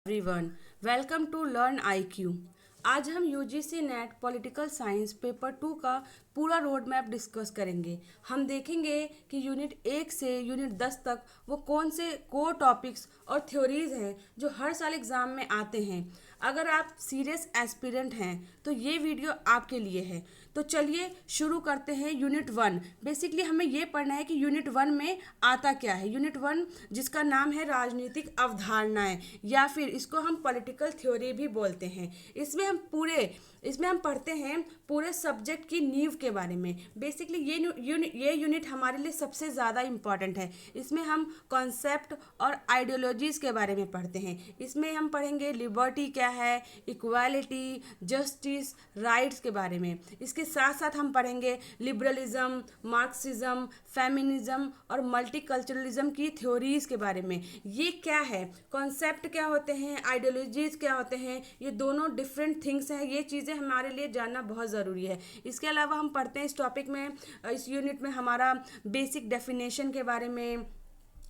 Everyone, welcome to learn IQ. आज हम UGC NET political science paper 2 का पूरा रोड मैप डिस्कस करेंगे। हम देखेंगे कि यूनिट 1 से यूनिट 10 तक वो कौन से कोर टॉपिक्स और थ्योरीज हैं जो हर साल एग्ज़ाम में आते हैं। अगर आप सीरियस एस्पिरेंट हैं तो ये वीडियो आपके लिए है। तो चलिए शुरू करते हैं। यूनिट 1 बेसिकली हमें ये पढ़ना है कि यूनिट 1 में आता क्या है। यूनिट 1 जिसका नाम है राजनीतिक अवधारणाएं या फिर इसको हम पॉलिटिकल थ्योरी भी बोलते हैं। इसमें हम पढ़ते हैं पूरे सब्जेक्ट की नींव के बारे में। बेसिकली ये यूनिट हमारे लिए सबसे ज़्यादा इम्पॉर्टेंट है। इसमें हम कॉन्सेप्ट और आइडियोलॉजीज़ के बारे में पढ़ते हैं। इसमें हम पढ़ेंगे लिबर्टी क्या है, इक्वालिटी, जस्टिस, राइट्स के बारे में। इसके साथ साथ हम पढ़ेंगे लिबरलिज्म, मार्क्सिज्म, फेमिनिज्म और मल्टीकल्चरलिज्म की थ्योरीज़ के बारे में। ये क्या है, कॉन्सेप्ट क्या होते हैं, आइडियोलॉजीज़ क्या होते हैं, ये दोनों डिफरेंट थिंग्स हैं। ये चीज़ें हमारे लिए जानना बहुत ज़रूरी है। इसके अलावा हम पढ़ते हैं इस टॉपिक में, इस यूनिट में हमारा बेसिक डेफिनेशन के बारे में।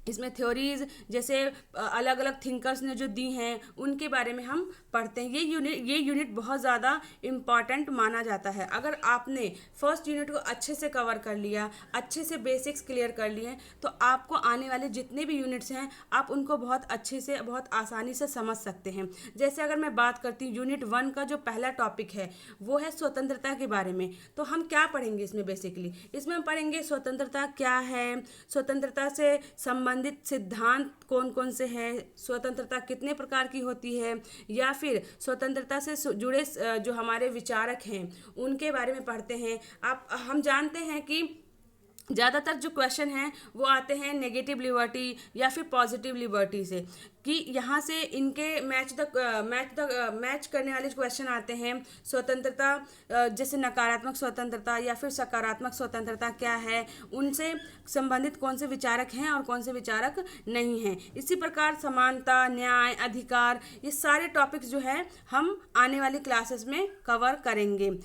इसमें थ्योरीज जैसे अलग अलग थिंकर्स ने जो दी हैं उनके बारे में हम पढ़ते हैं। ये यूनिट बहुत ज़्यादा इम्पॉर्टेंट माना जाता है। अगर आपने फर्स्ट यूनिट को अच्छे से कवर कर लिया, अच्छे से बेसिक्स क्लियर कर लिए, तो आपको आने वाले जितने भी यूनिट्स हैं आप उनको बहुत अच्छे से, बहुत आसानी से समझ सकते हैं। जैसे अगर मैं बात करती हूँ यूनिट 1 का जो पहला टॉपिक है वो है स्वतंत्रता के बारे में। तो हम क्या पढ़ेंगे इसमें, बेसिकली इसमें हम पढ़ेंगे स्वतंत्रता क्या है, स्वतंत्रता से संबंधित सिद्धांत कौन कौन से हैं, स्वतंत्रता कितने प्रकार की होती है, या फिर स्वतंत्रता से जुड़े जो हमारे विचारक हैं उनके बारे में पढ़ते हैं। हम जानते हैं कि ज़्यादातर जो क्वेश्चन हैं वो आते हैं नेगेटिव लिबर्टी या फिर पॉजिटिव लिबर्टी से, कि यहाँ से इनके मैच करने वाले क्वेश्चन आते हैं। स्वतंत्रता जैसे नकारात्मक स्वतंत्रता या फिर सकारात्मक स्वतंत्रता क्या है, उनसे संबंधित कौन से विचारक हैं और कौन से विचारक नहीं हैं। इसी प्रकार समानता, न्याय, अधिकार, ये सारे टॉपिक्स जो है हम आने वाली क्लासेस में कवर करेंगे।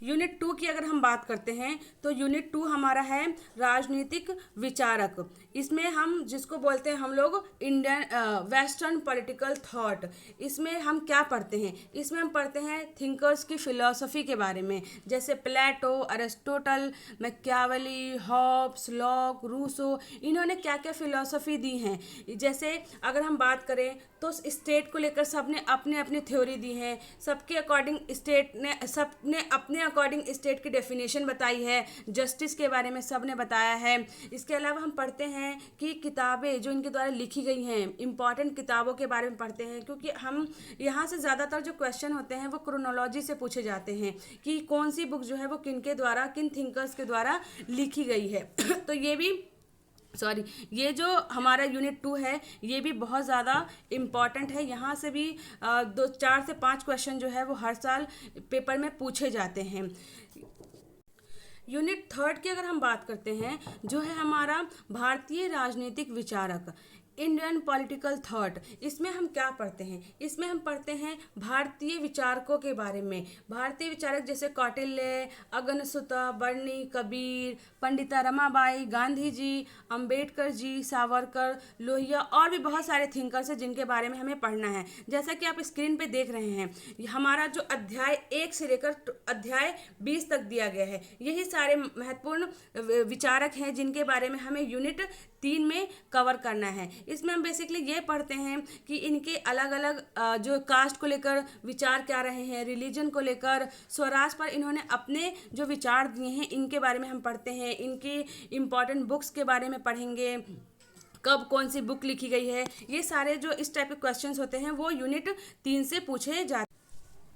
यूनिट 2 की अगर हम बात करते हैं तो यूनिट 2 हमारा है राजनीतिक विचारक। इसमें हम जिसको बोलते हैं हम लोग इंडियन वेस्टर्न पॉलिटिकल थॉट। इसमें हम क्या पढ़ते हैं, इसमें हम पढ़ते हैं थिंकर्स की फिलॉसफी के बारे में, जैसे Plato, Aristotle, Machiavelli, Hobbes, Locke, Rousseau, इन्होंने क्या क्या फिलॉसफी दी हैं। जैसे अगर हम बात करें तो स्टेट को लेकर सबने अपने अपनी थ्योरी दी है। सबने अपने अकॉर्डिंग स्टेट की डेफिनेशन बताई है। जस्टिस के बारे में सब ने बताया है। इसके अलावा हम पढ़ते हैं कि किताबें जो इनके द्वारा लिखी गई हैं, इंपॉर्टेंट किताबों के बारे में पढ़ते हैं, क्योंकि हम यहाँ से ज़्यादातर जो क्वेश्चन होते हैं वो क्रोनोलॉजी से पूछे जाते हैं कि कौन सी बुक जो है वो किन थिंकर्स के द्वारा लिखी गई है। तो ये जो हमारा यूनिट 2 है ये भी बहुत ज़्यादा इम्पॉर्टेंट है। यहाँ से भी 4 से 5 क्वेश्चन जो है वो हर साल पेपर में पूछे जाते हैं। यूनिट 3 की अगर हम बात करते हैं जो है हमारा भारतीय राजनीतिक विचारक, इंडियन पॉलिटिकल थॉट। इसमें हम क्या पढ़ते हैं, इसमें हम पढ़ते हैं भारतीय विचारकों के बारे में। भारतीय विचारक जैसे कौटिल्य, अगनसुता, बर्नी, कबीर, पंडिता रमाबाई, गांधी जी, अंबेडकर जी, सावरकर, लोहिया और भी बहुत सारे थिंकर्स हैं जिनके बारे में हमें पढ़ना है। जैसा कि आप स्क्रीन पे देख रहे हैं हमारा जो अध्याय 1 से लेकर अध्याय 20 तक दिया गया है, यही सारे महत्वपूर्ण विचारक हैं जिनके बारे में हमें यूनिट 3 में कवर करना है। इसमें हम बेसिकली ये पढ़ते हैं कि इनके अलग अलग जो कास्ट को लेकर विचार क्या रहे हैं, रिलीजन को लेकर, स्वराज पर इन्होंने अपने जो विचार दिए हैं इनके बारे में हम पढ़ते हैं। इनकी इम्पॉर्टेंट बुक्स के बारे में पढ़ेंगे, कब कौन सी बुक लिखी गई है। ये सारे जो इस टाइप के क्वेश्चंस होते हैं वो यूनिट 3 से पूछे जाते हैं।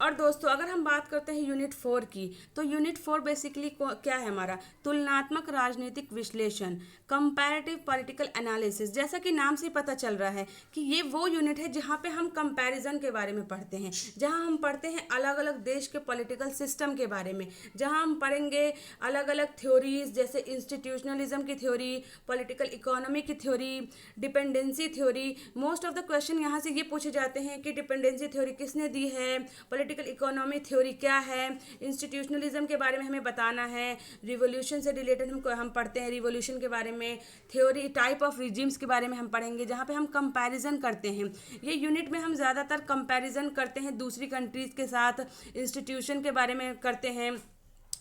और दोस्तों अगर हम बात करते हैं यूनिट 4 की, तो यूनिट 4 बेसिकली क्या है हमारा, तुलनात्मक राजनीतिक विश्लेषण, कंपैरेटिव पॉलिटिकल एनालिसिस। जैसा कि नाम से पता चल रहा है कि ये वो यूनिट है जहाँ पे हम कंपैरिजन के बारे में पढ़ते हैं, जहाँ हम पढ़ते हैं अलग अलग देश के पॉलिटिकल सिस्टम के बारे में, जहाँ हम पढ़ेंगे अलग अलग थ्योरीज जैसे इंस्टीट्यूशनलिज्म की थ्योरी, पॉलिटिकल इकोनॉमी की theory, dependency theory. Most of the question यहाँ से ये पूछे जाते हैं कि डिपेंडेंसी थ्योरी किसने दी है, पॉलिटिकल इकोनॉमी थ्योरी क्या है, इंस्टीट्यूशनलिज्म के बारे में हमें बताना है, रिवोल्यूशन से रिलेटेड हम पढ़ते हैं रिवोल्यूशन के बारे में, थ्योरी टाइप ऑफ रिजिम्स के बारे में हम पढ़ेंगे जहाँ पे हम कंपैरिजन करते हैं। ये यूनिट में हम ज़्यादातर कंपैरिजन करते हैं दूसरी कंट्रीज़ के साथ, इंस्टीट्यूशन के बारे में करते हैं,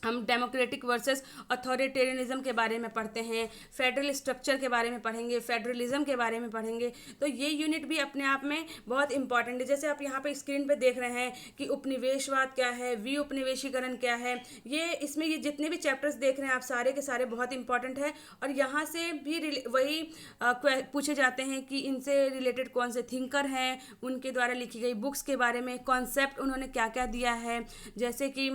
हम डेमोक्रेटिक वर्सेस अथॉरिटेरियनिज्म के बारे में पढ़ते हैं, फेडरल स्ट्रक्चर के बारे में पढ़ेंगे, फेडरलिज्म के बारे में पढ़ेंगे। तो ये यूनिट भी अपने आप में बहुत इंपॉर्टेंट है। जैसे आप यहाँ पे स्क्रीन पे देख रहे हैं कि उपनिवेशवाद क्या है, विउपनिवेशीकरण क्या है, इसमें ये जितने भी चैप्टर्स देख रहे हैं आप सारे के सारे बहुत इंपॉर्टेंट है। और यहाँ से भी वही पूछे जाते हैं कि इनसे रिलेटेड कौन से थिंकर हैं, उनके द्वारा लिखी गई बुक्स के बारे में, कॉन्सेप्ट उन्होंने क्या क्या दिया है, जैसे कि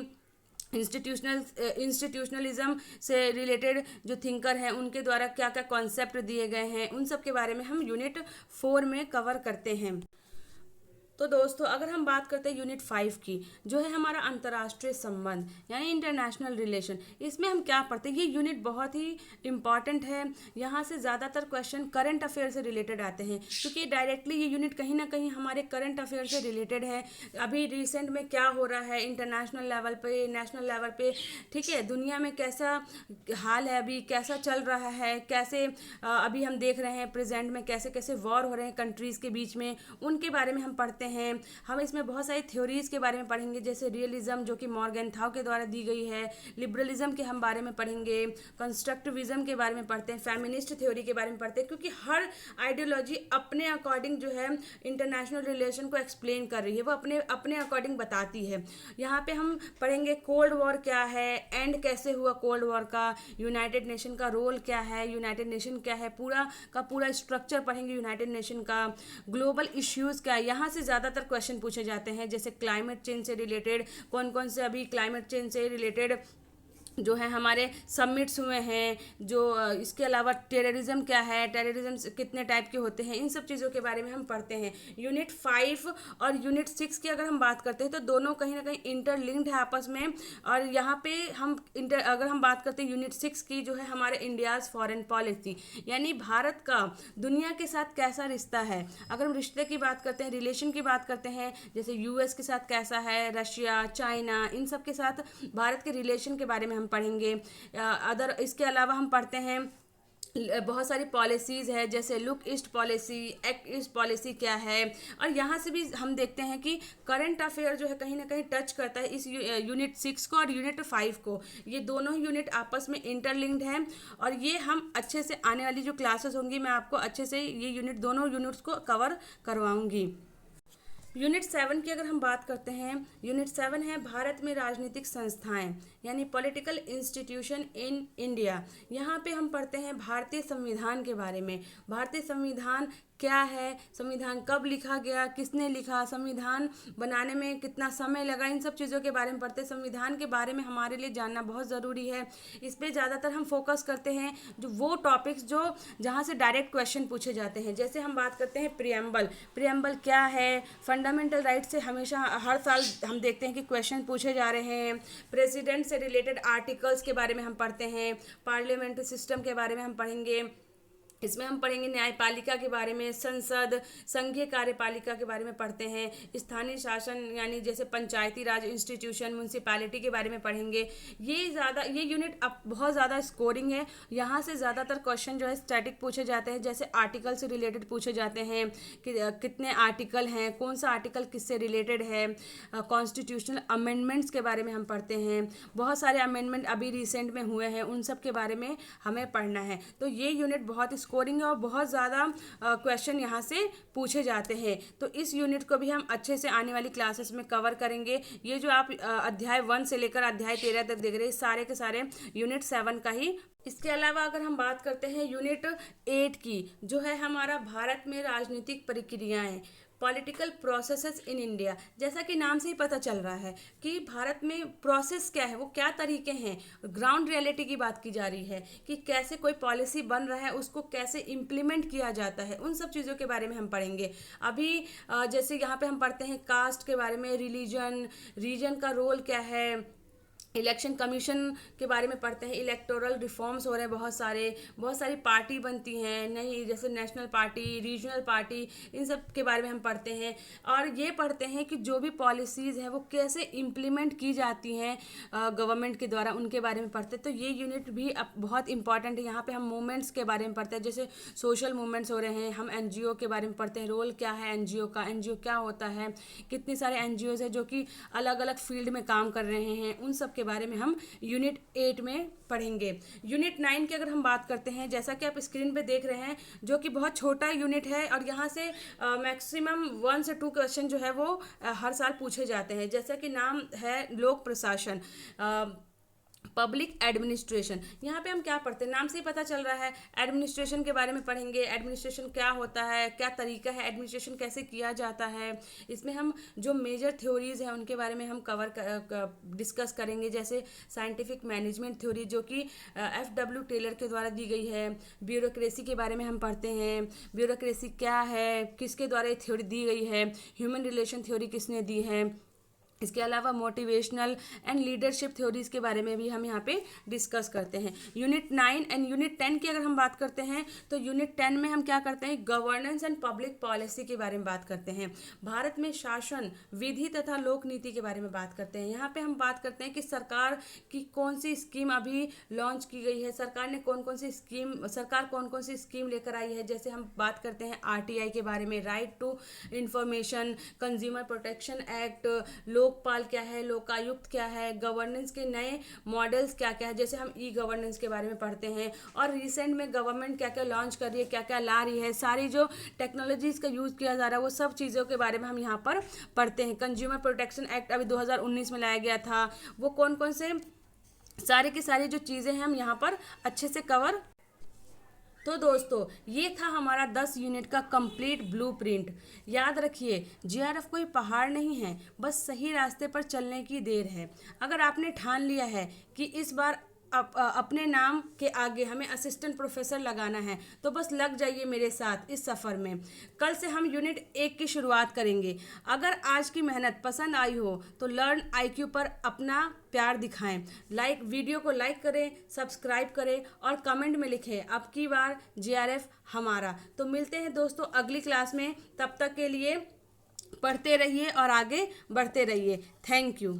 इंस्टीट्यूशनलिज्म से रिलेटेड जो थिंकर हैं उनके द्वारा क्या क्या कॉन्सेप्ट दिए गए हैं, उन सब के बारे में हम यूनिट 4 में कवर करते हैं। तो दोस्तों अगर हम बात करते हैं यूनिट 5 की, जो है हमारा अंतर्राष्ट्रीय संबंध यानी इंटरनेशनल रिलेशन, इसमें हम क्या पढ़ते हैं, ये यूनिट बहुत ही इंपॉर्टेंट है। यहाँ से ज़्यादातर क्वेश्चन करंट अफेयर से रिलेटेड आते हैं, क्योंकि डायरेक्टली ये यूनिट कहीं ना कहीं हमारे करंट अफेयर से रिलेटेड है। अभी रिसेंट में क्या हो रहा है इंटरनेशनल लेवल पे, नेशनल लेवल पे, ठीक है, दुनिया में कैसा हाल है, अभी कैसा चल रहा है, कैसे अभी हम देख रहे हैं प्रेजेंट में कैसे कैसे वॉर हो रहे हैं कंट्रीज़ के बीच में, उनके बारे में हम पढ़ते हैं। हम इसमें बहुत सारी थ्योरीज के बारे में पढ़ेंगे, जैसे रियलिज्म जो कि मॉर्गेनथाउ के द्वारा दी गई है, लिबरलिज्म के हम बारे में पढ़ेंगे, कंस्ट्रक्टिविज्म के बारे में पढ़ते हैं, फेमिनिस्ट थ्योरी के बारे में पढ़ते हैं, क्योंकि हर आइडियोलॉजी अपने अकॉर्डिंग जो है इंटरनेशनल रिलेशन को एक्सप्लेन कर रही है, वो अपने अपने अकॉर्डिंग बताती है। यहाँ पे हम पढ़ेंगे कोल्ड वॉर क्या है, एंड कैसे हुआ कोल्ड वॉर का, यूनाइटेड नेशन का रोल क्या है, यूनाइटेड नेशन क्या है, पूरा का पूरा स्ट्रक्चर पढ़ेंगे यूनाइटेड नेशन का, ग्लोबल इश्यूज़ क्या है, यहाँ से ज़्यादातर क्वेश्चन पूछे जाते हैं, जैसे क्लाइमेट चेंज से रिलेटेड कौन कौन से अभी क्लाइमेट चेंज से रिलेटेड जो है हमारे सबमिट्स हुए हैं, जो इसके अलावा टेररिज्म क्या है, टेररिज्म कितने टाइप के होते हैं, इन सब चीज़ों के बारे में हम पढ़ते हैं। यूनिट 5 और यूनिट 6 की अगर हम बात करते हैं तो दोनों कहीं ना कहीं इंटरलिंक्ड है आपस में। और यहाँ पे हम अगर हम बात करते हैं यूनिट 6 की, जो है हमारे इंडियाज़ फॉरेन पॉलिसी, यानी भारत का दुनिया के साथ कैसा रिश्ता है। अगर हम रिश्ते की बात करते हैं, रिलेशन की बात करते हैं, जैसे यूएस के साथ कैसा है, रशिया, चाइना, इन सब के साथ भारत के रिलेशन के बारे में हम पढ़ेंगे। इसके अलावा हम पढ़ते हैं बहुत सारी पॉलिसीज़ है, जैसे look east policy, act east policy क्या है। और यहाँ से भी हम देखते हैं कि करंट अफेयर जो है कहीं ना कहीं टच करता है इस यूनिट 6 को और यूनिट 5 को। ये दोनों ही यूनिट आपस में इंटरलिंक्ड हैं और ये हम अच्छे से आने वाली जो क्लासेस होंगी मैं आपको अच्छे से ये यूनिट दोनों यूनिट्स को कवर करवाऊँगी। यूनिट 7 की अगर हम बात करते हैं, यूनिट 7 है भारत में राजनीतिक संस्थाएं यानी पॉलिटिकल इंस्टीट्यूशन इन इंडिया। यहाँ पे हम पढ़ते हैं भारतीय संविधान के बारे में, भारतीय संविधान क्या है, संविधान कब लिखा गया, किसने लिखा, संविधान बनाने में कितना समय लगा, इन सब चीज़ों के बारे में पढ़ते हैं। संविधान के बारे में हमारे लिए जानना बहुत ज़रूरी है। इस पर ज़्यादातर हम फोकस करते हैं जो वो टॉपिक्स जो जहाँ से डायरेक्ट क्वेश्चन पूछे जाते हैं। जैसे हम बात करते हैं प्रियम्बल, प्रियम्बल क्या है, फंडामेंटल राइट से हमेशा हर साल हम देखते हैं कि क्वेश्चन पूछे जा रहे हैं। प्रेसिडेंट से रिलेटेड आर्टिकल्स के बारे में हम पढ़ते हैं, पार्लियामेंट्री सिस्टम के बारे में हम पढ़ेंगे, इसमें हम पढ़ेंगे न्यायपालिका के बारे में, संसद, संघीय कार्यपालिका के बारे में पढ़ते हैं, स्थानीय शासन यानी जैसे पंचायती राज इंस्टीट्यूशन, म्यूनसिपैलिटी के बारे में पढ़ेंगे। ये यूनिट अब बहुत ज़्यादा स्कोरिंग है। यहाँ से ज़्यादातर क्वेश्चन जो है स्टैटिक पूछे जाते हैं, जैसे आर्टिकल से रिलेटेड पूछे जाते हैं कि कितने आर्टिकल हैं, कौन सा आर्टिकल किससे रिलेटेड है। कॉन्स्टिट्यूशनल अमेंडमेंट्स के बारे में हम पढ़ते हैं, बहुत सारे अमेंडमेंट अभी रिसेंट में हुए हैं, उन सब के बारे में हमें पढ़ना है। तो ये यूनिट बहुत स्कोरिंग है और बहुत ज़्यादा क्वेश्चन यहाँ से पूछे जाते हैं। तो इस यूनिट को भी हम अच्छे से आने वाली क्लासेस में कवर करेंगे। ये जो आप अध्याय 1 से लेकर अध्याय 13 तक देख रहे हैं, सारे के सारे यूनिट 7 का ही। इसके अलावा अगर हम बात करते हैं यूनिट 8 की, जो है हमारा भारत में राजनीतिक प्रक्रियाएं, पॉलिटिकल प्रोसेसेस इन इंडिया। जैसा कि नाम से ही पता चल रहा है कि भारत में प्रोसेस क्या है, वो क्या तरीके हैं, ग्राउंड रियलिटी की बात की जा रही है कि कैसे कोई पॉलिसी बन रहा है उसको कैसे इम्प्लीमेंट किया जाता है, उन सब चीज़ों के बारे में हम पढ़ेंगे। अभी जैसे यहाँ पे हम पढ़ते हैं कास्ट के बारे में, रिलीजन, रीजन का रोल क्या है, इलेक्शन कमीशन के बारे में पढ़ते हैं। इलेक्टोरल रिफॉर्म्स हो रहे हैं, बहुत सारी पार्टी बनती हैं नई, जैसे नेशनल पार्टी, रीजनल पार्टी, इन सब के बारे में हम पढ़ते हैं। और ये पढ़ते हैं कि जो भी पॉलिसीज़ हैं वो कैसे इम्प्लीमेंट की जाती हैं गवर्नमेंट के द्वारा, उनके बारे में पढ़ते हैं। तो ये यूनिट भी अब बहुत इंपॉर्टेंट है। यहाँ पे हम मूवमेंट्स के बारे में पढ़ते हैं, जैसे सोशल मूवमेंट्स हो रहे हैं। हम एनजीओ के बारे में पढ़ते हैं, रोल क्या है एनजीओ का, एनजीओ क्या होता है, कितने सारे एनजीओज हैं जो कि अलग अलग फील्ड में काम कर रहे हैं, उन सब के बारे में हम यूनिट 8 में पढ़ेंगे। यूनिट 9 की अगर हम बात करते हैं, जैसा कि आप स्क्रीन पे देख रहे हैं, जो कि बहुत छोटा यूनिट है और यहाँ से मैक्सिमम 1 से 2 क्वेश्चन जो है वो हर साल पूछे जाते हैं। जैसा कि नाम है लोक प्रशासन, पब्लिक एडमिनिस्ट्रेशन। यहाँ पे हम क्या पढ़ते हैं, नाम से ही पता चल रहा है, एडमिनिस्ट्रेशन के बारे में पढ़ेंगे। एडमिनिस्ट्रेशन क्या होता है, क्या तरीका है, एडमिनिस्ट्रेशन कैसे किया जाता है। इसमें हम जो मेजर थ्योरीज हैं उनके बारे में हम डिस्कस करेंगे, जैसे साइंटिफिक मैनेजमेंट थ्योरी जो कि FW टेलर के द्वारा दी गई है। ब्यूरोक्रेसी के बारे में हम पढ़ते हैं, ब्यूरोक्रेसी क्या है, किसके द्वारा ये थ्योरी दी गई है, ह्यूमन रिलेशन थ्योरी किसने दी है। इसके अलावा मोटिवेशनल एंड लीडरशिप थ्योरीज के बारे में भी हम यहाँ पे डिस्कस करते हैं। यूनिट 9 एंड यूनिट 10 की अगर हम बात करते हैं, तो यूनिट 10 में हम क्या करते हैं, गवर्नेंस एंड पब्लिक पॉलिसी के बारे में बात करते हैं। भारत में शासन, विधि तथा लोक नीति के बारे में बात करते हैं। यहाँ पे हम बात करते हैं कि सरकार की कौन सी स्कीम अभी लॉन्च की गई है, सरकार कौन कौन सी स्कीम लेकर आई है। जैसे हम बात करते हैं RTI के बारे में, right to information, consumer protection act, Lokpal क्या है, लोकायुक्त क्या है, गवर्नेंस के नए मॉडल्स क्या क्या है, जैसे हम गवर्नेंस के बारे में पढ़ते हैं। और रिसेंट में गवर्नमेंट क्या क्या लॉन्च कर रही है, क्या क्या ला रही है, सारी जो टेक्नोलॉजीज का यूज़ किया जा रहा है वो सब चीज़ों के बारे में हम यहाँ पर पढ़ते हैं। कंज्यूमर प्रोटेक्शन एक्ट अभी 2019 में लाया गया था, वो कौन कौन से सारे की सारी जो चीज़ें हैं हम यहाँ पर अच्छे से कवर। तो दोस्तों, ये था हमारा 10 यूनिट का कंप्लीट ब्लूप्रिंट। याद रखिए, GRF कोई पहाड़ नहीं है, बस सही रास्ते पर चलने की देर है। अगर आपने ठान लिया है कि इस बार अपने नाम के आगे हमें असिस्टेंट प्रोफेसर लगाना है, तो बस लग जाइए मेरे साथ इस सफ़र में। कल से हम यूनिट 1 की शुरुआत करेंगे। अगर आज की मेहनत पसंद आई हो तो लर्न IQ पर अपना प्यार दिखाएं। वीडियो को लाइक करें, सब्सक्राइब करें और कमेंट में लिखें अब की बार GRF हमारा। तो मिलते हैं दोस्तों अगली क्लास में, तब तक के लिए पढ़ते रहिए और आगे बढ़ते रहिए। Thank you.